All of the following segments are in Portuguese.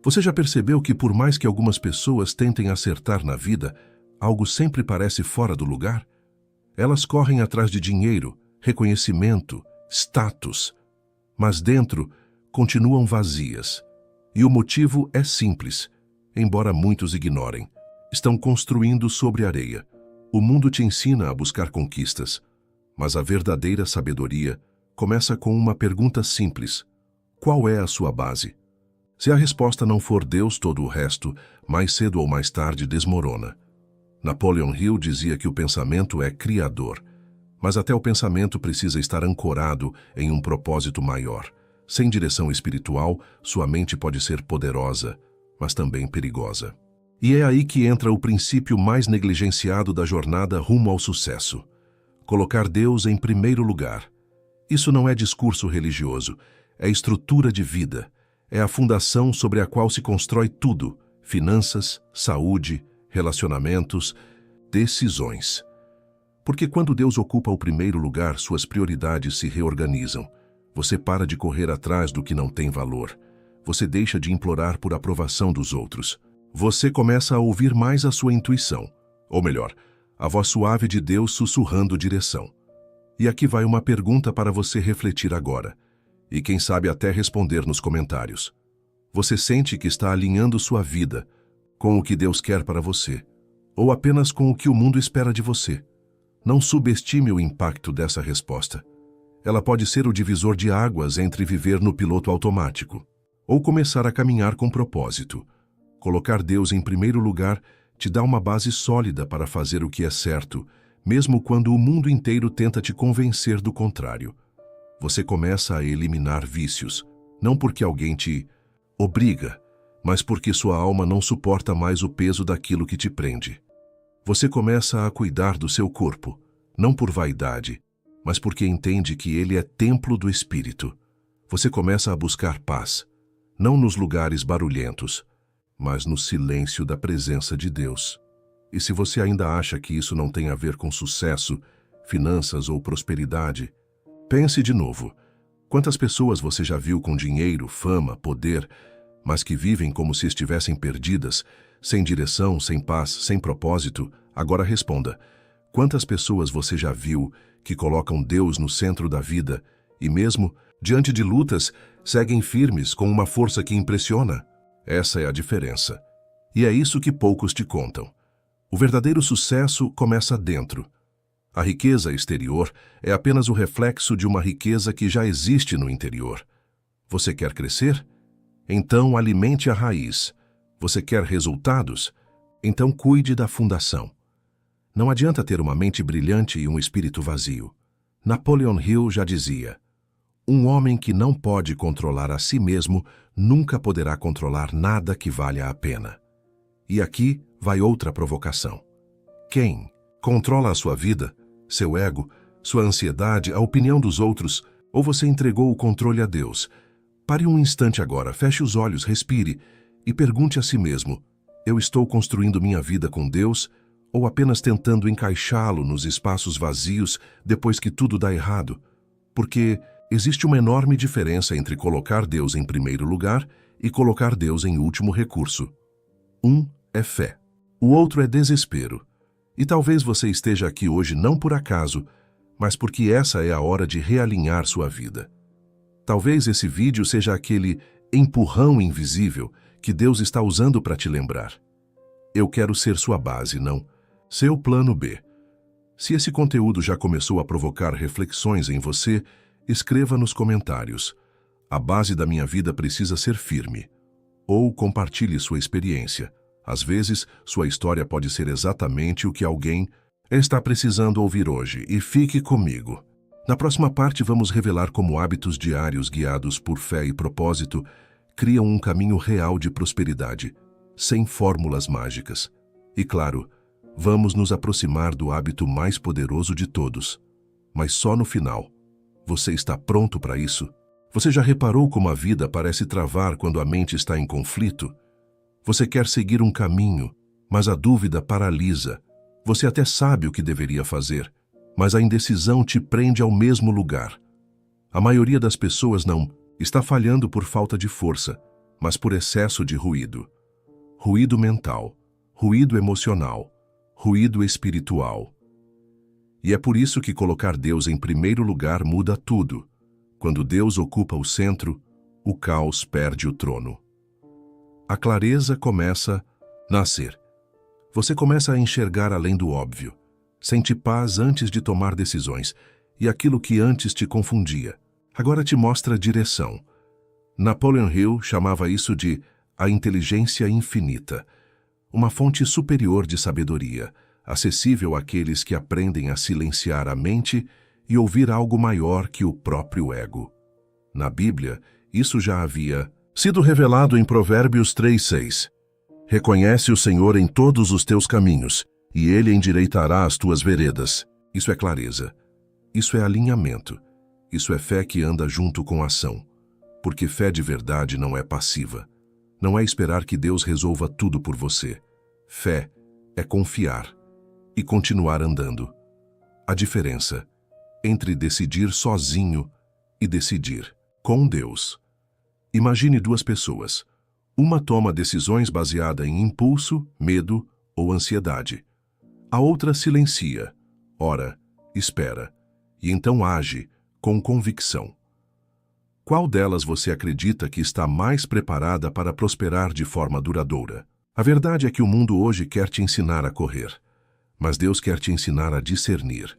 Você já percebeu que por mais que algumas pessoas tentem acertar na vida, algo sempre parece fora do lugar? Elas correm atrás de dinheiro, reconhecimento, status, mas dentro continuam vazias. E o motivo é simples, embora muitos ignorem. Estão construindo sobre areia. O mundo te ensina a buscar conquistas, mas a verdadeira sabedoria começa com uma pergunta simples: qual é a sua base? Se a resposta não for Deus, todo o resto, mais cedo ou mais tarde, desmorona. Napoleon Hill dizia que o pensamento é criador, mas até o pensamento precisa estar ancorado em um propósito maior. Sem direção espiritual, sua mente pode ser poderosa, mas também perigosa. E é aí que entra o princípio mais negligenciado da jornada rumo ao sucesso: colocar Deus em primeiro lugar. Isso não é discurso religioso, é estrutura de vida. É a fundação sobre a qual se constrói tudo: finanças, saúde, relacionamentos, decisões. Porque quando Deus ocupa o primeiro lugar, suas prioridades se reorganizam. Você para de correr atrás do que não tem valor. Você deixa de implorar por aprovação dos outros. Você começa a ouvir mais a sua intuição, ou melhor, a voz suave de Deus sussurrando direção. E aqui vai uma pergunta para você refletir agora. E quem sabe até responder nos comentários. Você sente que está alinhando sua vida com o que Deus quer para você, ou apenas com o que o mundo espera de você? Não subestime o impacto dessa resposta. Ela pode ser o divisor de águas entre viver no piloto automático ou começar a caminhar com propósito. Colocar Deus em primeiro lugar te dá uma base sólida para fazer o que é certo, mesmo quando o mundo inteiro tenta te convencer do contrário. Você começa a eliminar vícios, não porque alguém te obriga, mas porque sua alma não suporta mais o peso daquilo que te prende. Você começa a cuidar do seu corpo, não por vaidade, mas porque entende que ele é templo do Espírito. Você começa a buscar paz, não nos lugares barulhentos, mas no silêncio da presença de Deus. E se você ainda acha que isso não tem a ver com sucesso, finanças ou prosperidade, pense de novo. Quantas pessoas você já viu com dinheiro, fama, poder, mas que vivem como se estivessem perdidas, sem direção, sem paz, sem propósito? Agora responda: quantas pessoas você já viu que colocam Deus no centro da vida e mesmo diante de lutas seguem firmes com uma força que impressiona? Essa é a diferença. E é isso que poucos te contam. O verdadeiro sucesso começa dentro. A riqueza exterior é apenas o reflexo de uma riqueza que já existe no interior. Você quer crescer? Então alimente a raiz. Você quer resultados? Então cuide da fundação. Não adianta ter uma mente brilhante e um espírito vazio. Napoleon Hill já dizia: um homem que não pode controlar a si mesmo nunca poderá controlar nada que valha a pena. E aqui vai outra provocação. Quem controla a sua vida? Seu ego, sua ansiedade, a opinião dos outros, ou você entregou o controle a Deus? Pare um instante agora, feche os olhos, respire e pergunte a si mesmo: eu estou construindo minha vida com Deus ou apenas tentando encaixá-lo nos espaços vazios depois que tudo dá errado? Porque existe uma enorme diferença entre colocar Deus em primeiro lugar e colocar Deus em último recurso. Um é fé, o outro é desespero. E talvez você esteja aqui hoje não por acaso, mas porque essa é a hora de realinhar sua vida. Talvez esse vídeo seja aquele empurrão invisível que Deus está usando para te lembrar: eu quero ser sua base, não seu plano B. Se esse conteúdo já começou a provocar reflexões em você, escreva nos comentários: a base da minha vida precisa ser firme. Ou compartilhe sua experiência. Às vezes, sua história pode ser exatamente o que alguém está precisando ouvir hoje. E fique comigo. Na próxima parte, vamos revelar como hábitos diários guiados por fé e propósito criam um caminho real de prosperidade, sem fórmulas mágicas. E claro, vamos nos aproximar do hábito mais poderoso de todos. Mas só no final. Você está pronto para isso? Você já reparou como a vida parece travar quando a mente está em conflito? Você quer seguir um caminho, mas a dúvida paralisa. Você até sabe o que deveria fazer, mas a indecisão te prende ao mesmo lugar. A maioria das pessoas não está falhando por falta de força, mas por excesso de ruído. Ruído mental, ruído emocional, ruído espiritual. E é por isso que colocar Deus em primeiro lugar muda tudo. Quando Deus ocupa o centro, o caos perde o trono. A clareza começa a nascer. Você começa a enxergar além do óbvio. Sente paz antes de tomar decisões, e aquilo que antes te confundia, agora te mostra direção. Napoleon Hill chamava isso de a inteligência infinita, uma fonte superior de sabedoria, acessível àqueles que aprendem a silenciar a mente e ouvir algo maior que o próprio ego. Na Bíblia, isso já havia sido revelado em Provérbios 3:6. Reconhece o Senhor em todos os teus caminhos, e Ele endireitará as tuas veredas. Isso é clareza. Isso é alinhamento. Isso é fé que anda junto com ação. Porque fé de verdade não é passiva. Não é esperar que Deus resolva tudo por você. Fé é confiar e continuar andando. A diferença entre decidir sozinho e decidir com Deus. Imagine duas pessoas. Uma toma decisões baseada em impulso, medo ou ansiedade. A outra silencia, ora, espera, e então age com convicção. Qual delas você acredita que está mais preparada para prosperar de forma duradoura? A verdade é que o mundo hoje quer te ensinar a correr, mas Deus quer te ensinar a discernir.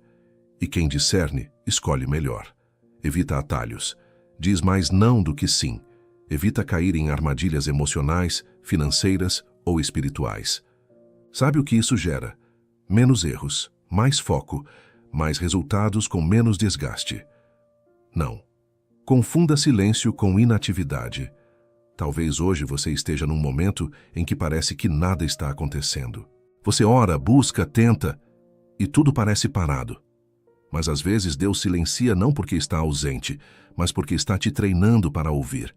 E quem discerne, escolhe melhor. Evita atalhos. Diz mais não do que sim. Evita cair em armadilhas emocionais, financeiras ou espirituais. Sabe o que isso gera? Menos erros, mais foco, mais resultados com menos desgaste. Não. Confunda silêncio com inatividade. Talvez hoje você esteja num momento em que parece que nada está acontecendo. Você ora, busca, tenta, e tudo parece parado. Mas às vezes Deus silencia não porque está ausente, mas porque está te treinando para ouvir.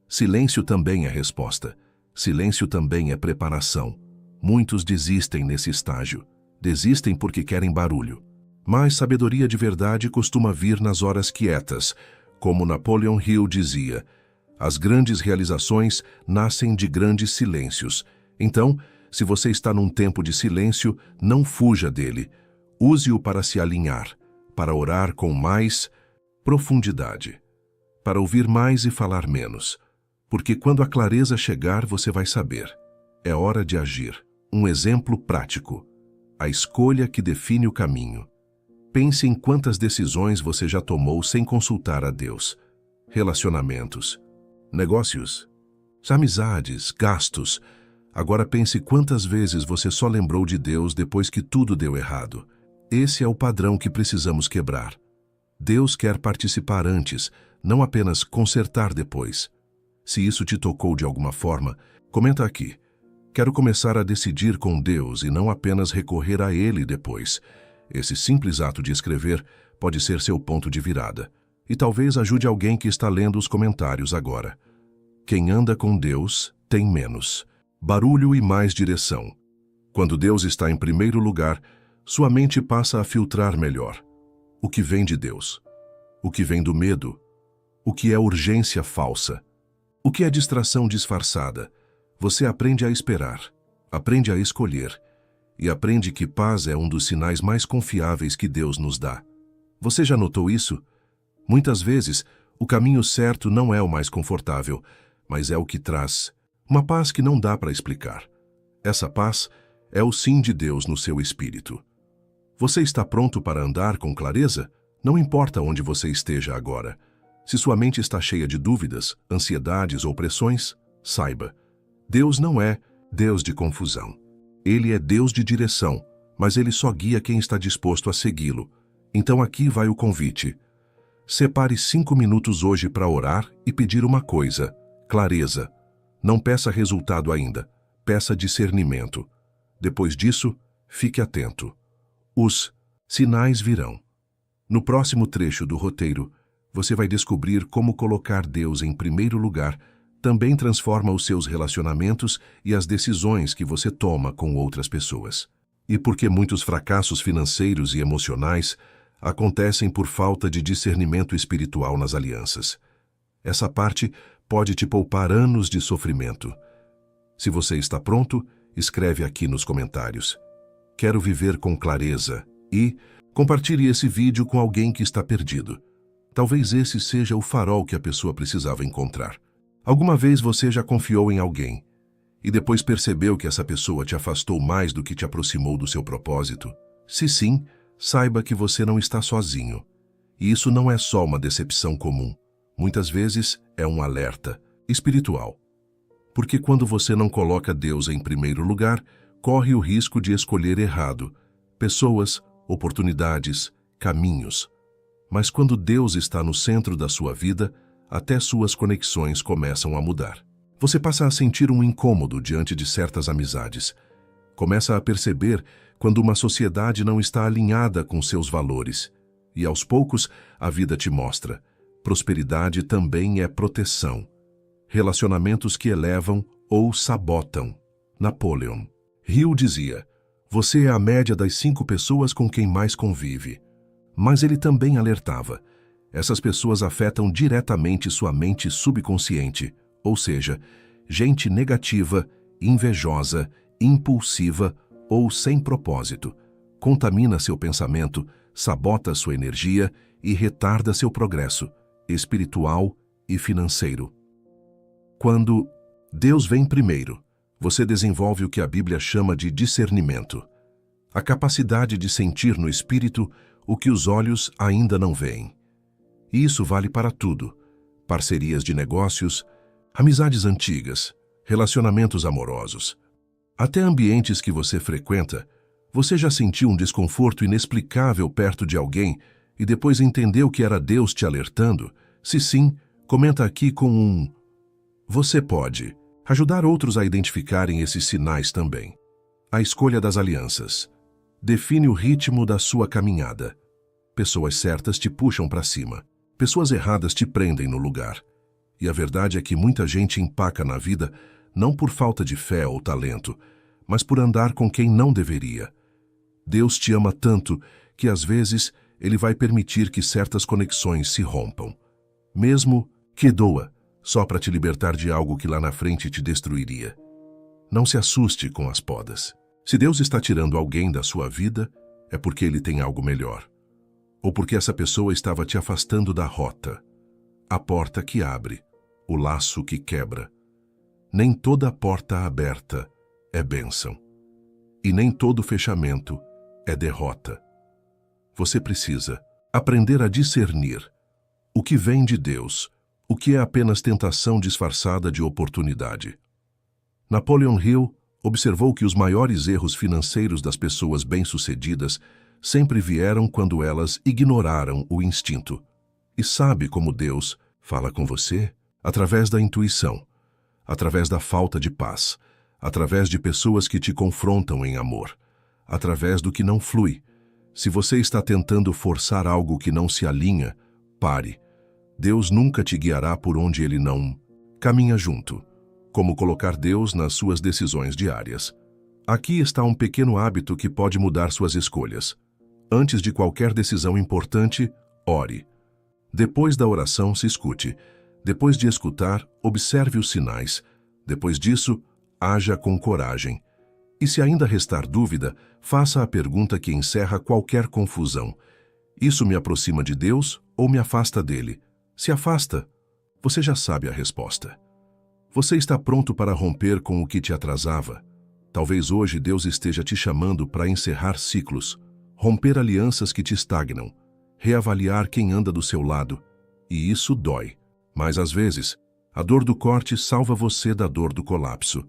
Silêncio também é resposta. Silêncio também é preparação. Muitos desistem nesse estágio. Desistem porque querem barulho. Mas sabedoria de verdade costuma vir nas horas quietas. Como Napoleon Hill dizia, as grandes realizações nascem de grandes silêncios. Então, se você está num tempo de silêncio, não fuja dele. Use-o para se alinhar, para orar com mais profundidade, para ouvir mais e falar menos. Porque quando a clareza chegar, você vai saber. É hora de agir. Um exemplo prático. A escolha que define o caminho. Pense em quantas decisões você já tomou sem consultar a Deus. Relacionamentos, negócios, amizades, gastos. Agora pense quantas vezes você só lembrou de Deus depois que tudo deu errado. Esse é o padrão que precisamos quebrar. Deus quer participar antes, não apenas consertar depois. Se isso te tocou de alguma forma, comenta aqui. Quero começar a decidir com Deus e não apenas recorrer a Ele depois. Esse simples ato de escrever pode ser seu ponto de virada. E talvez ajude alguém que está lendo os comentários agora. Quem anda com Deus tem menos barulho e mais direção. Quando Deus está em primeiro lugar, sua mente passa a filtrar melhor. O que vem de Deus? O que vem do medo? O que é urgência falsa? O que é distração disfarçada? Você aprende a esperar, aprende a escolher e aprende que paz é um dos sinais mais confiáveis que Deus nos dá. Você já notou isso? Muitas vezes, o caminho certo não é o mais confortável, mas é o que traz uma paz que não dá para explicar. Essa paz é o sim de Deus no seu espírito. Você está pronto para andar com clareza? Não importa onde você esteja agora. Se sua mente está cheia de dúvidas, ansiedades ou pressões, saiba, Deus não é Deus de confusão. Ele é Deus de direção, mas Ele só guia quem está disposto a segui-lo. Então aqui vai o convite. Separe 5 minutos hoje para orar e pedir uma coisa: clareza. Não peça resultado ainda, peça discernimento. Depois disso, fique atento. Os sinais virão. No próximo trecho do roteiro, você vai descobrir como colocar Deus em primeiro lugar também transforma os seus relacionamentos e as decisões que você toma com outras pessoas. E por que muitos fracassos financeiros e emocionais acontecem por falta de discernimento espiritual nas alianças. Essa parte pode te poupar anos de sofrimento. Se você está pronto, escreve aqui nos comentários. Quero viver com clareza e compartilhe esse vídeo com alguém que está perdido. Talvez esse seja o farol que a pessoa precisava encontrar. Alguma vez você já confiou em alguém e depois percebeu que essa pessoa te afastou mais do que te aproximou do seu propósito? Se sim, saiba que você não está sozinho. E isso não é só uma decepção comum. Muitas vezes é um alerta espiritual. Porque quando você não coloca Deus em primeiro lugar, corre o risco de escolher errado pessoas, oportunidades, caminhos. Mas quando Deus está no centro da sua vida, até suas conexões começam a mudar. Você passa a sentir um incômodo diante de certas amizades. Começa a perceber quando uma sociedade não está alinhada com seus valores. E aos poucos, a vida te mostra. Prosperidade também é proteção. Relacionamentos que elevam ou sabotam. Napoleon Hill dizia: você é a média das 5 pessoas com quem mais convive. Mas ele também alertava: essas pessoas afetam diretamente sua mente subconsciente, ou seja, gente negativa, invejosa, impulsiva ou sem propósito. Contamina seu pensamento, sabota sua energia e retarda seu progresso espiritual e financeiro. Quando Deus vem primeiro, você desenvolve o que a Bíblia chama de discernimento. A capacidade de sentir no espírito o que os olhos ainda não veem. E isso vale para tudo: parcerias de negócios, amizades antigas, relacionamentos amorosos. Até ambientes que você frequenta. Você já sentiu um desconforto inexplicável perto de alguém e depois entendeu que era Deus te alertando? Se sim, comenta aqui com um. Você pode ajudar outros a identificarem esses sinais também. A escolha das alianças define o ritmo da sua caminhada. Pessoas certas te puxam para cima. Pessoas erradas te prendem no lugar. E a verdade é que muita gente empaca na vida não por falta de fé ou talento, mas por andar com quem não deveria. Deus te ama tanto que às vezes Ele vai permitir que certas conexões se rompam. Mesmo que doa, só para te libertar de algo que lá na frente te destruiria. Não se assuste com as podas. Se Deus está tirando alguém da sua vida, é porque Ele tem algo melhor. Ou porque essa pessoa estava te afastando da rota. A porta que abre, o laço que quebra. Nem toda porta aberta é bênção. E nem todo fechamento é derrota. Você precisa aprender a discernir o que vem de Deus, o que é apenas tentação disfarçada de oportunidade. Napoleon Hill observou que os maiores erros financeiros das pessoas bem-sucedidas sempre vieram quando elas ignoraram o instinto. E sabe como Deus fala com você? Através da intuição, através da falta de paz, através de pessoas que te confrontam em amor, através do que não flui. Se você está tentando forçar algo que não se alinha, pare. Deus nunca te guiará por onde Ele não caminha junto. Como colocar Deus nas suas decisões diárias. Aqui está um pequeno hábito que pode mudar suas escolhas. Antes de qualquer decisão importante, ore. Depois da oração, se escute. Depois de escutar, observe os sinais. Depois disso, haja com coragem. E se ainda restar dúvida, faça a pergunta que encerra qualquer confusão. Isso me aproxima de Deus ou me afasta dele? Se afasta, você já sabe a resposta. Você está pronto para romper com o que te atrasava? Talvez hoje Deus esteja te chamando para encerrar ciclos, romper alianças que te estagnam, reavaliar quem anda do seu lado. E isso dói. Mas às vezes, a dor do corte salva você da dor do colapso.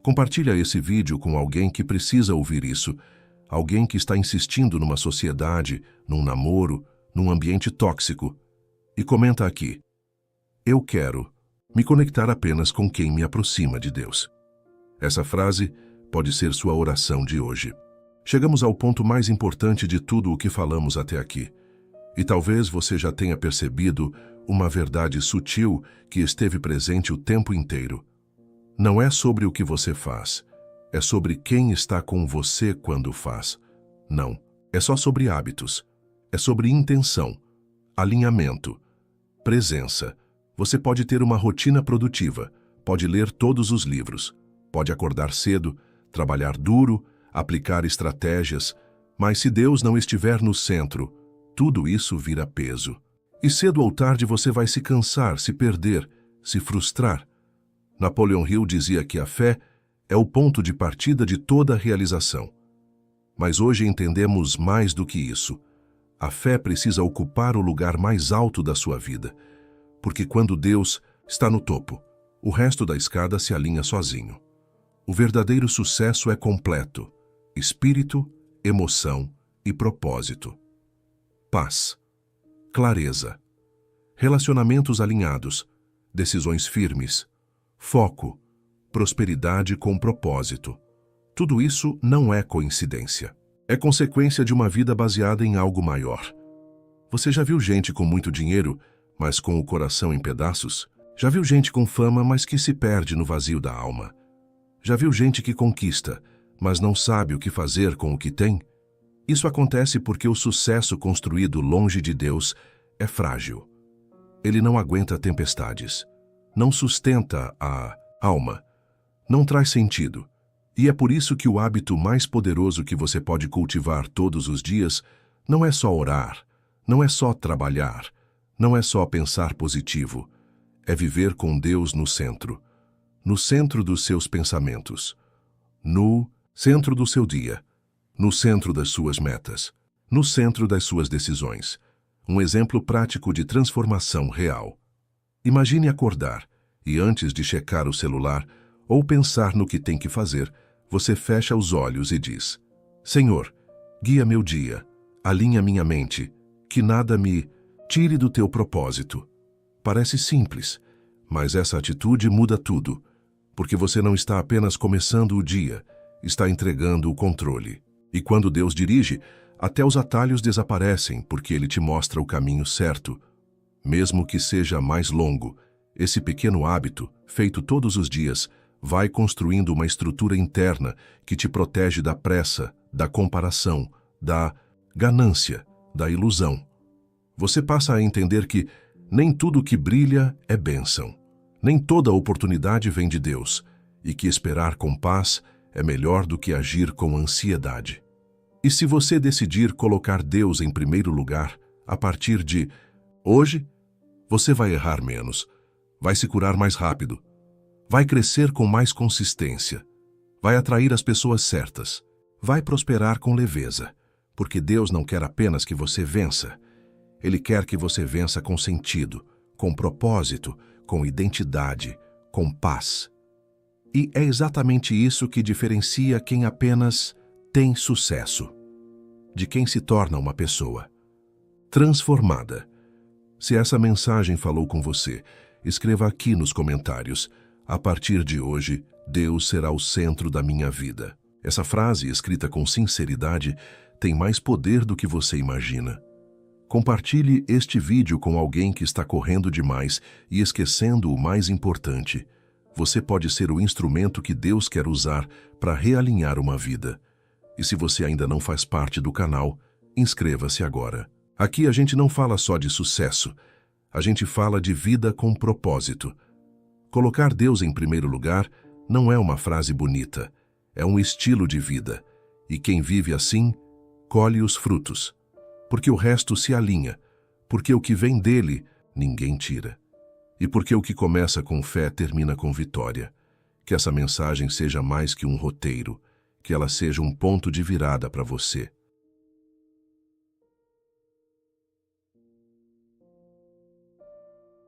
Compartilha esse vídeo com alguém que precisa ouvir isso, alguém que está insistindo numa sociedade, num namoro, num ambiente tóxico. E comenta aqui: eu quero me conectar apenas com quem me aproxima de Deus. Essa frase pode ser sua oração de hoje. Chegamos ao ponto mais importante de tudo o que falamos até aqui. E talvez você já tenha percebido uma verdade sutil que esteve presente o tempo inteiro. Não é sobre o que você faz, é sobre quem está com você quando faz. Não, é só sobre hábitos, é sobre intenção, alinhamento, presença. Você pode ter uma rotina produtiva, pode ler todos os livros, pode acordar cedo, trabalhar duro, aplicar estratégias, mas se Deus não estiver no centro, tudo isso vira peso. E cedo ou tarde você vai se cansar, se perder, se frustrar. Napoleon Hill dizia que a fé é o ponto de partida de toda realização. Mas hoje entendemos mais do que isso. A fé precisa ocupar o lugar mais alto da sua vida, porque quando Deus está no topo, o resto da escada se alinha sozinho. O verdadeiro sucesso é completo: espírito, emoção e propósito. Paz, clareza, relacionamentos alinhados, decisões firmes, foco, prosperidade com propósito. Tudo isso não é coincidência. É consequência de uma vida baseada em algo maior. Você já viu gente com muito dinheiro, mas com o coração em pedaços? Já viu gente com fama, mas que se perde no vazio da alma? Já viu gente que conquista, mas não sabe o que fazer com o que tem? Isso acontece porque o sucesso construído longe de Deus é frágil. Ele não aguenta tempestades, não sustenta a alma, não traz sentido. E é por isso que o hábito mais poderoso que você pode cultivar todos os dias não é só orar, não é só trabalhar, não é só pensar positivo. É viver com Deus no centro dos seus pensamentos, no centro do seu dia, no centro das suas metas, no centro das suas decisões. Um exemplo prático de transformação real. Imagine acordar e, antes de checar o celular ou pensar no que tem que fazer, você fecha os olhos e diz: Senhor, guia meu dia, alinha minha mente, que nada me tire do teu propósito. Parece simples, mas essa atitude muda tudo, porque você não está apenas começando o dia, está entregando o controle. E quando Deus dirige, até os atalhos desaparecem, porque Ele te mostra o caminho certo. Mesmo que seja mais longo, esse pequeno hábito, feito todos os dias, vai construindo uma estrutura interna que te protege da pressa, da comparação, da ganância, da ilusão. Você passa a entender que nem tudo que brilha é bênção, nem toda oportunidade vem de Deus, e que esperar com paz é melhor do que agir com ansiedade. E se você decidir colocar Deus em primeiro lugar, a partir de hoje, você vai errar menos, vai se curar mais rápido, vai crescer com mais consistência, vai atrair as pessoas certas, vai prosperar com leveza, porque Deus não quer apenas que você vença. Ele quer que você vença com sentido, com propósito, com identidade, com paz. E é exatamente isso que diferencia quem apenas tem sucesso, de quem se torna uma pessoa transformada. Se essa mensagem falou com você, escreva aqui nos comentários: a partir de hoje, Deus será o centro da minha vida. Essa frase, escrita com sinceridade, tem mais poder do que você imagina. Compartilhe este vídeo com alguém que está correndo demais e esquecendo o mais importante. Você pode ser o instrumento que Deus quer usar para realinhar uma vida. E se você ainda não faz parte do canal, inscreva-se agora. Aqui a gente não fala só de sucesso, a gente fala de vida com propósito. Colocar Deus em primeiro lugar não é uma frase bonita, é um estilo de vida. E quem vive assim, colhe os frutos. Porque o resto se alinha, porque o que vem dele, ninguém tira. E porque o que começa com fé termina com vitória. Que essa mensagem seja mais que um roteiro, que ela seja um ponto de virada para você.